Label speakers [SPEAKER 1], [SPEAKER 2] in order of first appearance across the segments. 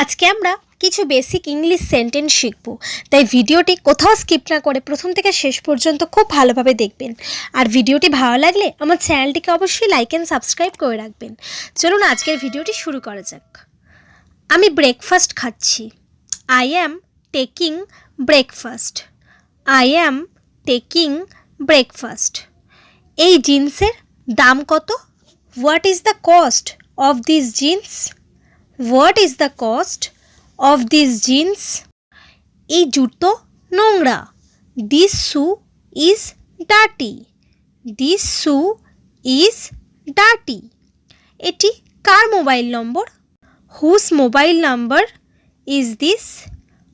[SPEAKER 1] আজকে আমরা কিছু বেসিক ইংলিশ সেন্টেন্স শিখব, তাই ভিডিওটি কোথাও স্কিপ না করে প্রথম থেকে শেষ পর্যন্ত খুব ভালোভাবে দেখবেন। আর ভিডিওটি ভালো লাগলে আমার চ্যানেলটিকে অবশ্যই লাইক অ্যান্ড সাবস্ক্রাইব করে রাখবেন। চলুন আজকের ভিডিওটি শুরু করা যাক। আমি ব্রেকফাস্ট খাচ্ছি। I am taking breakfast. I am taking breakfast. এই জিন্সের দাম কত? What is the cost of this jeans? What is the cost of this jeans? এই জুতো নোংরা। This shoe is dirty. This shoe is dirty. এটি কার mobile number? Whose mobile number is this?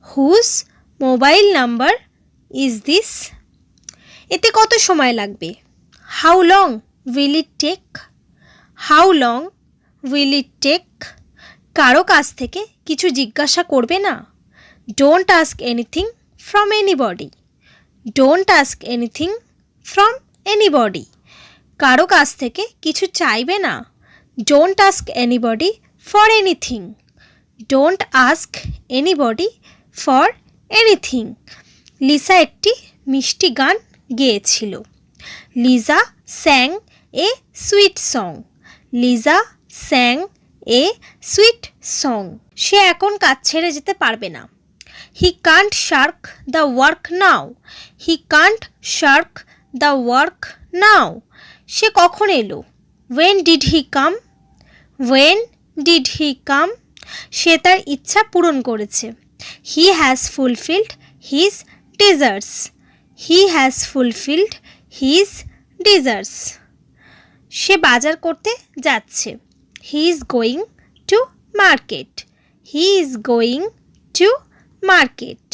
[SPEAKER 1] Whose mobile number is this? এতে কত সময় লাগবে? How long will it take? How long will it take? কারো কাছ থেকে কিছু জিজ্ঞাসা করবে না। Don't ask anything from anybody. Don't ask anything from anybody. কারো কাছ থেকে কিছু চাইবে না। Don't ask anybody for anything. Don't ask anybody for anything. Lisa একটি মিষ্টি গান গেয়েছিল। Liza sang a sweet song. Liza sang a sweet song. সে এখন কাজ ছেড়ে যেতে পারবে না। He can't shirk the work now. He can't shirk the work now. সে কখন এলো? When did he come? When did he come? সে তার ইচ্ছা পূরণ করেছে। He has fulfilled his desires. He has fulfilled his desires. সে বাজার করতে যাচ্ছে। He is going to market. He is going to market.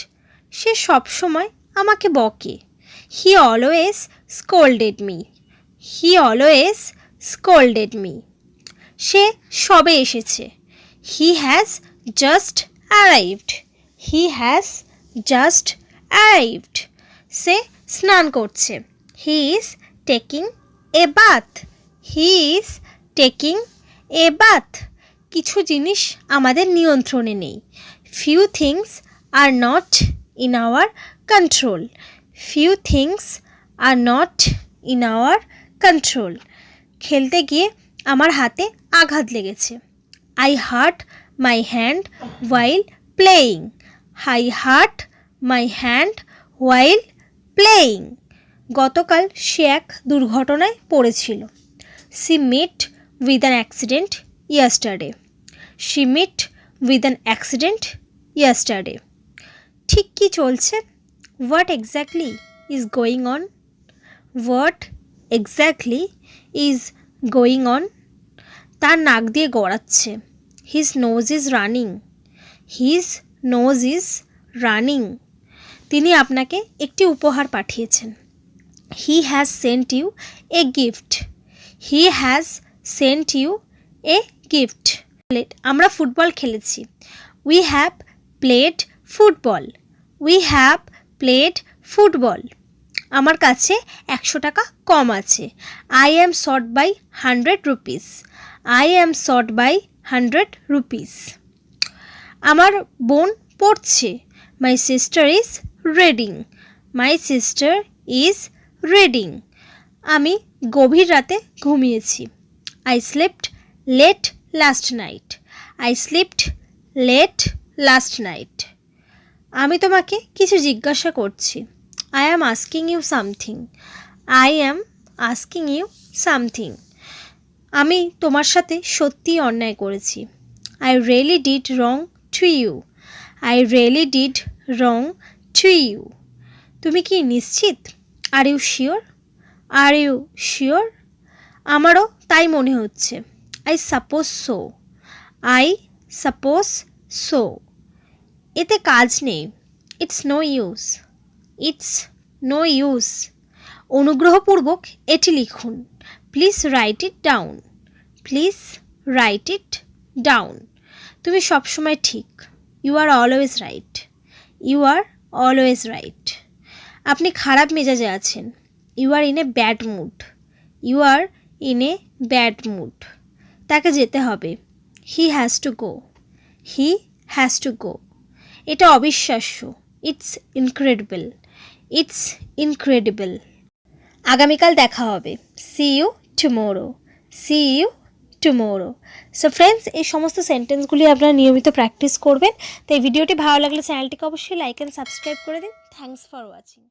[SPEAKER 1] সে সবসময় আমাকে বকে। He always scolded me. He always scolded me. সে সবে এসেছে। He has just arrived. He has just arrived. সে স্নান করছে। He is taking a bath. He is taking a bath. কিছু জিনিস আমাদের নিয়ন্ত্রণে নেই। Few things are not in our control. Few things are not in our control. খেলতে গিয়ে আমার হাতে আঘাত লেগেছে। I hurt my hand while playing. I hurt my hand while playing. গতকাল সে এক দুর্ঘটনায় পড়েছিল। She met with an accident yesterday. She met with an accident yesterday. ঠিক কি চলছে? What exactly is going on? What exactly is going on? তার নাক দিয়ে গড়াচ্ছে। His nose is running. His nose is running. তিনি আপনাকে একটি উপহার পাঠিয়েছেন। He has sent you a gift. He has sent you a gift. আমরা ফুটবল খেলেছি। We have played football. We have played football. আমার কাছে 100 টাকা কম আছে। I am short by 100 rupees. I am short by 100 rupees. আমার বোন পড়ছে। My sister is reading. My sister is reading. আমি গভীর রাতে ঘুমিয়েছি। I slept late last night. I slept late last night. আমি তোমাকে কিছু জিজ্ঞাসা করছি। I am asking you something. I am asking you something. আমি তোমার সাথে সত্যিই অন্যায় করেছি। I really did wrong to you. I really did wrong to you. তুমি কি নিশ্চিত? Are you sure? Are you sure? আমারও তাই মনে হচ্ছে। I suppose so. I suppose so. এতে কাজ নেই। It's no use. It's no use. অনুগ্রহপূর্বক এটি লিখুন। Please write it down. Please write it down. তুমি সবসময় ঠিক। You are always right. You are always right. আপনি খারাপ মেজাজে আছেন। You are in a bad mood. You are in a bad mood. তাকে যেতে হবে। He has to go. He has to go. এটা অবিশ্বাস্য। It's incredible. It's incredible. আগামীকাল দেখা হবে। See you tomorrow. See you tomorrow. So friends, এই সমস্ত সেন্টেন্সগুলি আপনারা নিয়মিত প্র্যাকটিস করবেন। তো এই ভিডিওটি ভালো লাগলে চ্যানেলটিকে অবশ্যই লাইক অ্যান্ড সাবস্ক্রাইব করে দিন। Thanks for watching.